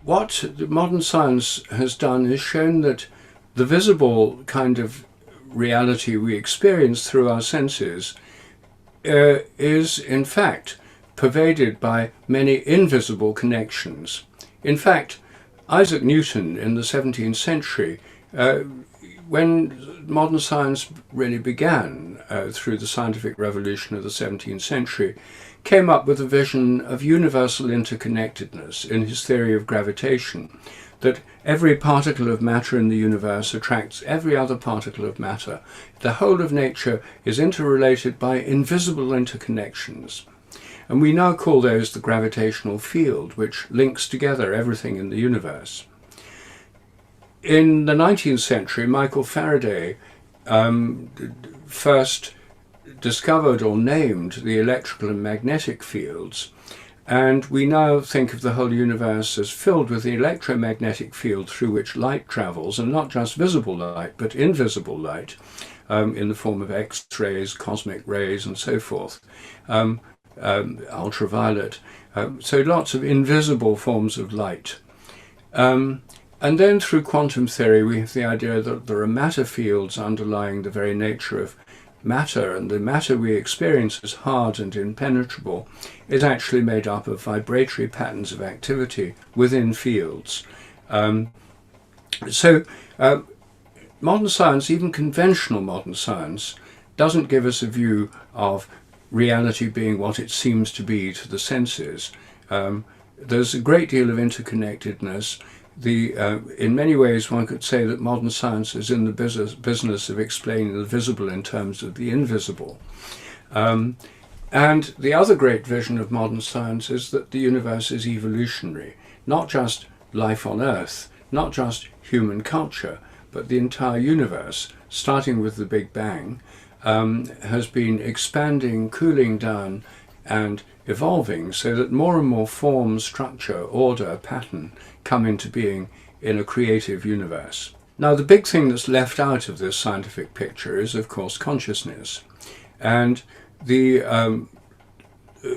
what modern science has done is shown that the visible kind of reality we experience through our senses is in fact pervaded by many invisible connections. In fact, Isaac Newton in the 17th century, when modern science really began through the scientific revolution of the 17th century, came up with a vision of universal interconnectedness in his theory of gravitation, that every particle of matter in the universe attracts every other particle of matter. The whole of nature is interrelated by invisible interconnections. And we now call those the gravitational field, which links together everything in the universe. In the 19th century, Michael Faraday first discovered or named the electrical and magnetic fields, and we now think of the whole universe as filled with the electromagnetic field through which light travels, and not just visible light, but invisible light, in the form of X-rays, cosmic rays, and so forth, ultraviolet. So lots of invisible forms of light. And then through quantum theory, we have the idea that there are matter fields underlying the very nature of matter, and the matter we experience as hard and impenetrable is actually made up of vibratory patterns of activity within fields. Modern science, even conventional modern science, doesn't give us a view of reality being what it seems to be to the senses. There's a great deal of interconnectedness. In many ways, one could say that modern science is in the business of explaining the visible in terms of the invisible. And the other great vision of modern science is that the universe is evolutionary, not just life on Earth, not just human culture, but the entire universe, starting with the Big Bang, has been expanding, cooling down, and evolving so that more and more form, structure, order, pattern come into being in a creative universe. Now, the big thing that's left out of this scientific picture is, of course, consciousness. And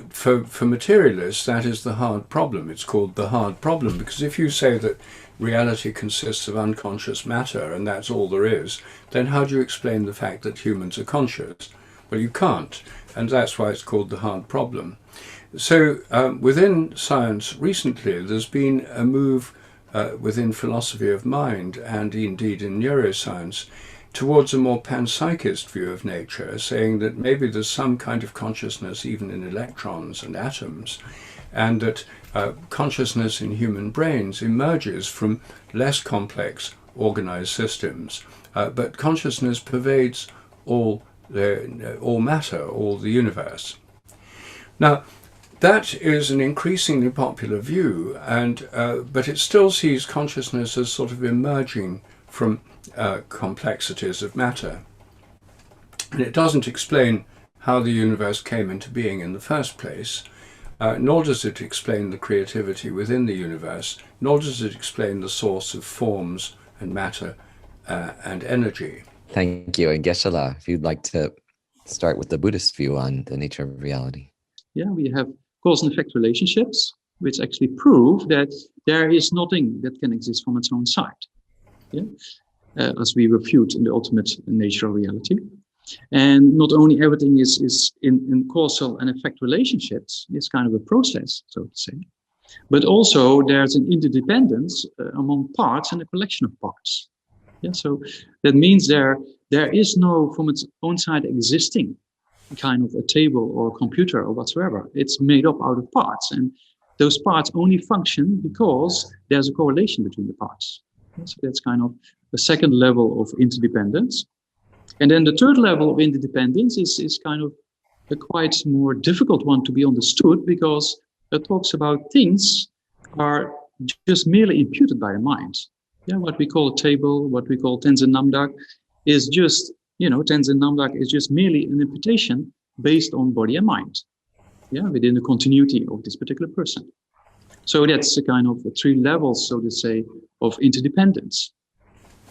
for materialists, that is the hard problem. It's called the hard problem, because if you say that reality consists of unconscious matter and that's all there is, then how do you explain the fact that humans are conscious? Well, you can't, and that's why it's called the hard problem. So within science recently, there's been a move within philosophy of mind, and indeed in neuroscience, towards a more panpsychist view of nature, saying that maybe there's some kind of consciousness even in electrons and atoms, and that consciousness in human brains emerges from less complex organized systems. But consciousness pervades all matter, all the universe. Now, that is an increasingly popular view, but it still sees consciousness as sort of emerging from complexities of matter. And it doesn't explain how the universe came into being in the first place, nor does it explain the creativity within the universe, nor does it explain the source of forms and matter and energy. Thank you. And Geshe, if you'd like to start with the Buddhist view on the nature of reality. Yeah, we have cause and effect relationships, which actually prove that there is nothing that can exist from its own side. Yeah? As we refute in the ultimate nature of reality. And not only everything is in causal and effect relationships, it's kind of a process, so to say, but also there's an interdependence among parts and a collection of parts. Yeah, so that means there is no, from its own side, existing kind of a table or a computer or whatsoever. It's made up out of parts, and those parts only function because there's a correlation between the parts. So that's kind of a second level of interdependence. And then the third level of interdependence is kind of a quite more difficult one to be understood, because it talks about things are just merely imputed by the mind. Yeah, what we call a table, what we call Tenzin Namdak, is just, Tenzin Namdak is just merely an imputation based on body and mind. Yeah, within the continuity of this particular person. So that's a kind of 3 levels, so to say, of interdependence.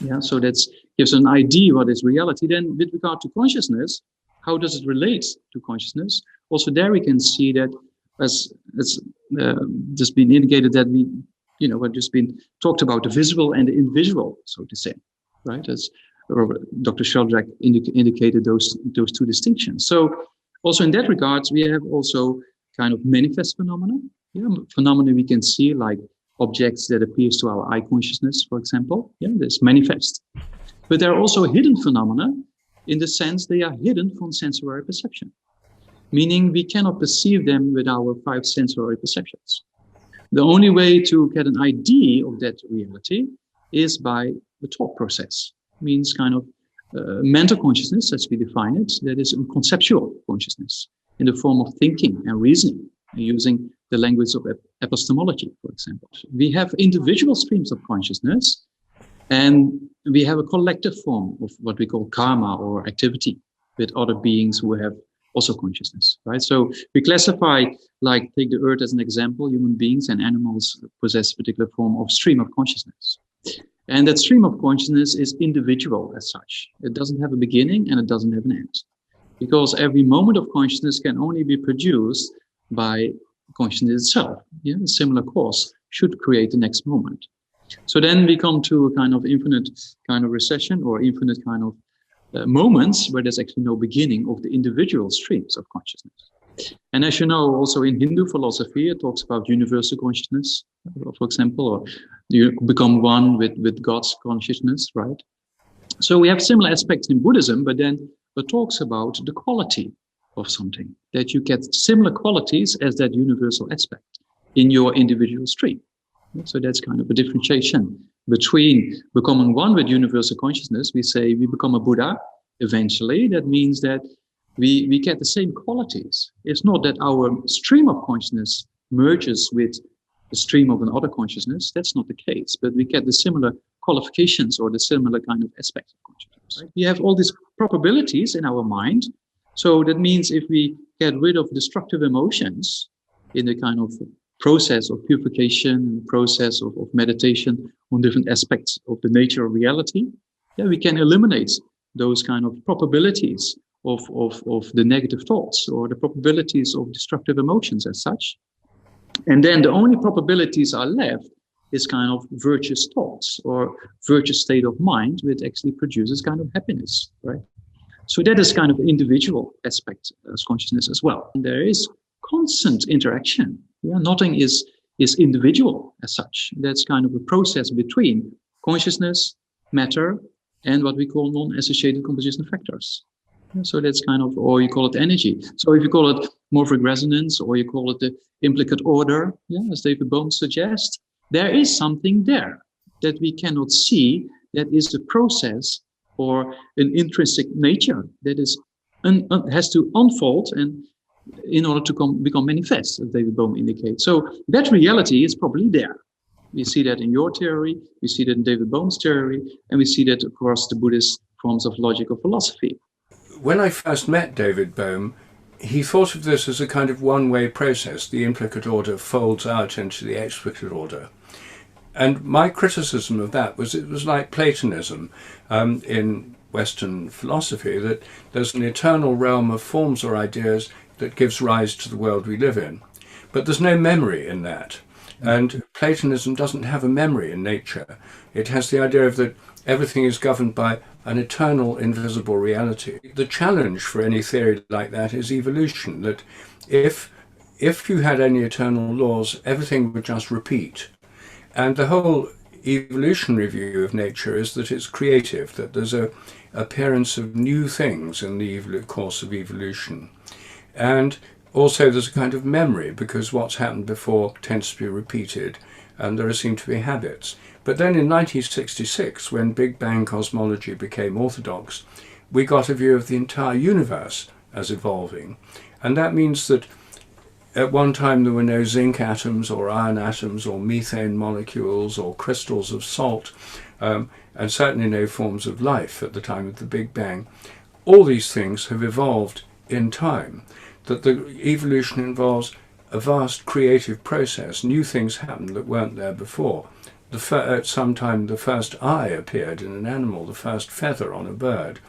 Yeah, so that gives an idea what is reality. Then with regard to consciousness, how does it relate to consciousness? Also there we can see that as just been indicated, that we What just been talked about, the visible and the invisible, so to say, right? As Dr. Sheldrake indicated those two distinctions. So also in that regards, we have also kind of manifest phenomena. Phenomena we can see, like objects that appears to our eye consciousness, for example. This manifest. But there are also hidden phenomena in the sense they are hidden from sensory perception, meaning we cannot perceive them with our 5 sensory perceptions. The only way to get an idea of that reality is by the thought process. Means kind of mental consciousness, as we define it, that is a conceptual consciousness in the form of thinking and reasoning, using the language of epistemology, for example. We have individual streams of consciousness, and we have a collective form of what we call karma or activity with other beings who have also consciousness, right? So we classify, like take the earth as an example, human beings and animals possess a particular form of stream of consciousness. And that stream of consciousness is individual as such. It doesn't have a beginning and it doesn't have an end. Because every moment of consciousness can only be produced by consciousness itself. A similar cause should create the next moment. So then we come to a kind of infinite kind of recession or infinite kind of moments where there's actually no beginning of the individual streams of consciousness. And as you know, also in Hindu philosophy, it talks about universal consciousness, for example, or you become one with God's consciousness, right? So we have similar aspects in Buddhism, but then it talks about the quality of something, that you get similar qualities as that universal aspect in your individual stream. So that's kind of a differentiation between becoming one with universal consciousness. We say we become a Buddha eventually. That means that we get the same qualities. It's not that our stream of consciousness merges with the stream of another consciousness. That's not the case, but we get the similar qualifications or the similar kind of aspects of consciousness. Right? We have all these probabilities in our mind. So that means if we get rid of destructive emotions in the kind of process of purification, process of meditation on different aspects of the nature of reality, we can eliminate those kind of probabilities of the negative thoughts or the probabilities of destructive emotions as such. And then the only probabilities are left is kind of virtuous thoughts or virtuous state of mind, which actually produces kind of happiness, right? So that is kind of individual aspect as consciousness as well. And there is constant interaction. Nothing is individual as such. That's kind of a process between consciousness, matter, and what we call non-associated composition factors. So that's kind of, or you call it energy. So if you call it morphic resonance, or you call it the implicate order, as David Bohm suggests, there is something there that we cannot see, that is the process or an intrinsic nature that is has to unfold and in order to become manifest, as David Bohm indicates. So that reality is probably there. We see that in your theory, we see that in David Bohm's theory, and we see that across the Buddhist forms of logic or philosophy. When I first met David Bohm, he thought of this as a kind of one-way process. The implicate order folds out into the explicate order. And my criticism of that was it was like Platonism in Western philosophy, that there's an eternal realm of forms or ideas that gives rise to the world we live in. But there's no memory in that. And Platonism doesn't have a memory in nature. It has the idea of that everything is governed by an eternal, invisible reality. The challenge for any theory like that is evolution, that if you had any eternal laws, everything would just repeat. And the whole evolutionary view of nature is that it's creative, that there's a appearance of new things in the course of evolution. And also there's a kind of memory, because what's happened before tends to be repeated, and there seem to be habits. But then in 1966, when Big Bang cosmology became orthodox, we got a view of the entire universe as evolving. And that means that at one time there were no zinc atoms or iron atoms or methane molecules or crystals of salt, and certainly no forms of life at the time of the Big Bang. All these things have evolved in time, that the evolution involves a vast creative process. New things happen that weren't there before. At some time the first eye appeared in an animal, the first feather on a bird,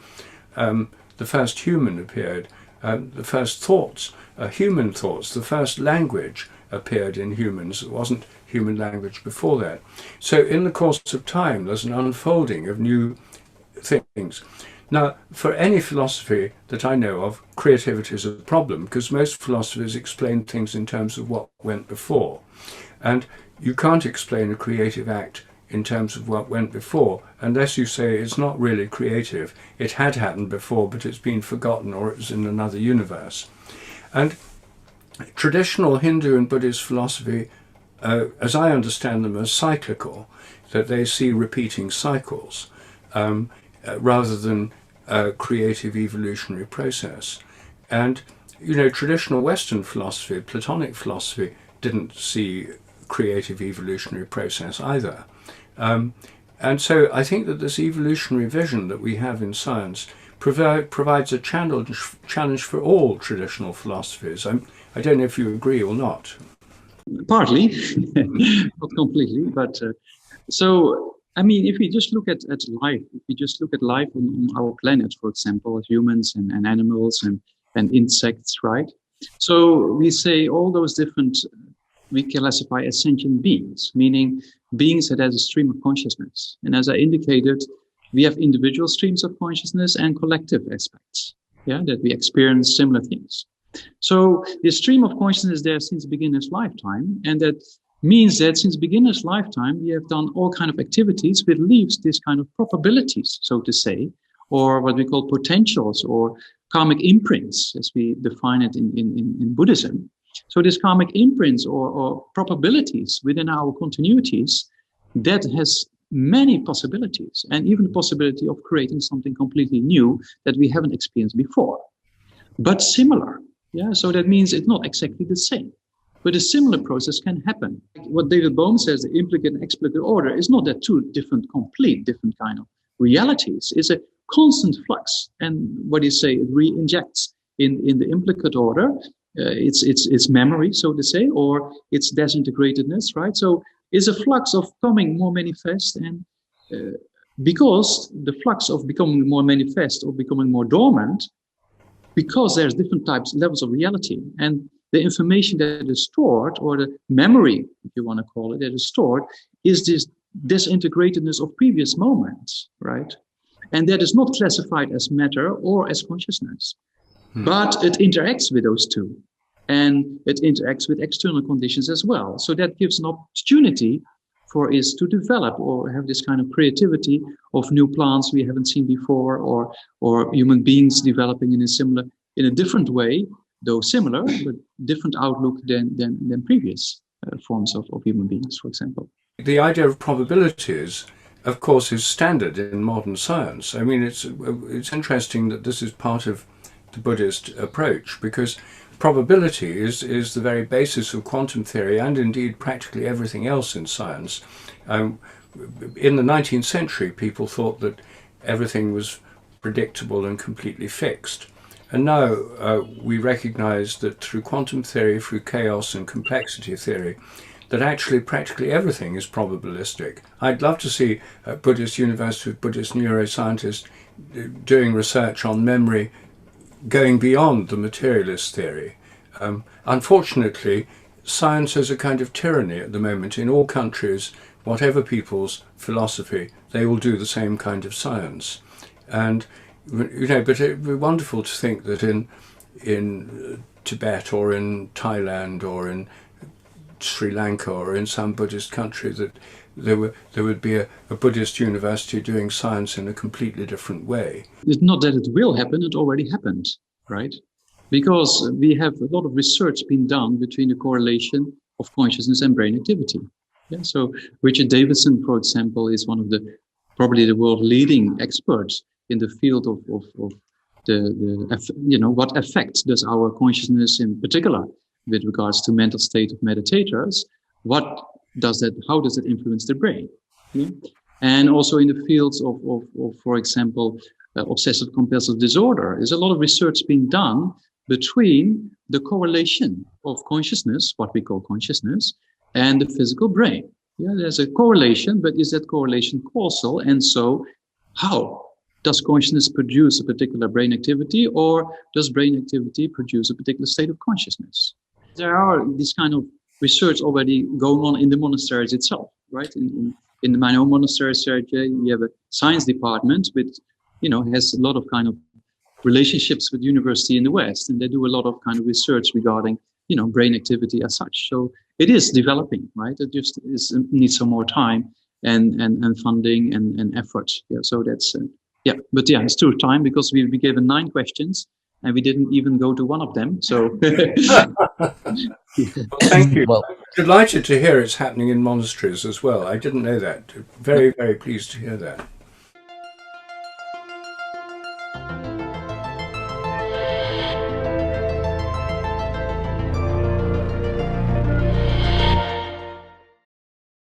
the first human appeared, the first thoughts, human thoughts, the first language appeared in humans. It wasn't human language before that. So in the course of time, there's an unfolding of new things. Now, for any philosophy that I know of, creativity is a problem, because most philosophers explain things in terms of what went before. And you can't explain a creative act in terms of what went before, unless you say it's not really creative. It had happened before, but it's been forgotten, or it was in another universe. And traditional Hindu and Buddhist philosophy, as I understand them, are cyclical, that they see repeating cycles, rather than a creative evolutionary process. And, you know, traditional Western philosophy, Platonic philosophy, didn't see creative evolutionary process either. And so I think that this evolutionary vision that we have in science provides a challenge for all traditional philosophies. I don't know if you agree or not. Partly, not completely, but so, I mean, if we just look at life, if we just look at life on our planet, for example, humans and animals and insects, right? So we say all those different, we classify as sentient beings, meaning beings that has a stream of consciousness. And as I indicated, we have individual streams of consciousness and collective aspects, yeah, that we experience similar things. So the stream of consciousness is there since beginner's lifetime, and that means that since beginner's lifetime, we have done all kind of activities which leaves this kind of probabilities, so to say, or what we call potentials or karmic imprints, as we define it in Buddhism. So this karmic imprints or probabilities within our continuities, that has many possibilities, and even the possibility of creating something completely new that we haven't experienced before, but similar. Yeah, so that means it's not exactly the same, but a similar process can happen. What David Bohm says, the implicate and explicit order, is not that two different kind of realities. It's a constant flux, and what do you say? It re-injects in the implicate order. It's memory, so to say, or it's disintegratedness, right? So it's a flux of becoming more manifest, and because the flux of becoming more manifest or becoming more dormant, because there's different levels of reality, and the information that is stored, or the memory, if you want to call it, that is stored, is this disintegratedness of previous moments, right? And that is not classified as matter or as consciousness, but it interacts with those two, and it interacts with external conditions as well. So that gives an opportunity for us to develop or have this kind of creativity of new plants we haven't seen before, or human beings developing in a different way, though similar, but different outlook than previous forms of human beings, for example. The idea of probabilities, of course, is standard in modern science. I mean, it's interesting that this is part of the Buddhist approach, because probability is the very basis of quantum theory and indeed practically everything else in science. In the 19th century, people thought that everything was predictable and completely fixed. And now we recognize that through quantum theory, through chaos and complexity theory, that actually practically everything is probabilistic. I'd love to see a Buddhist university with Buddhist neuroscientists doing research on memory going beyond the materialist theory. Unfortunately, science is a kind of tyranny at the moment in all countries. Whatever people's philosophy, they all do the same kind of science. And, you know, but it would be wonderful to think that in Tibet or in Thailand or in Sri Lanka or in some Buddhist country that there would be a Buddhist university doing science in a completely different way. It's not that it will happen, it already happened, right? Because we have a lot of research being done between the correlation of consciousness and brain activity. Yeah, so Richard Davidson, for example, is one of probably the world leading experts in the field of what effect does our consciousness in particular with regards to mental state of meditators, how does it influence the brain? Yeah? And also in the fields of for example, obsessive compulsive disorder, there's a lot of research being done between the correlation of consciousness, what we call consciousness, and the physical brain. Yeah, there's a correlation, but is that correlation causal? And so how does consciousness produce a particular brain activity, or does brain activity produce a particular state of consciousness? There are these kind of research already going on in the monasteries itself, right? In my own monastery, Sergei, we have a science department which, has a lot of kind of relationships with university in the West, and they do a lot of kind of research regarding, brain activity as such. So it is developing, right? It just needs some more time and funding and effort. Yeah. So that's but it's true time, because we've been given 9 questions and we didn't even go to one of them. So Well, thank you. Well, Delighted to hear it's happening in monasteries as well. I didn't know that. Very, very pleased to hear that.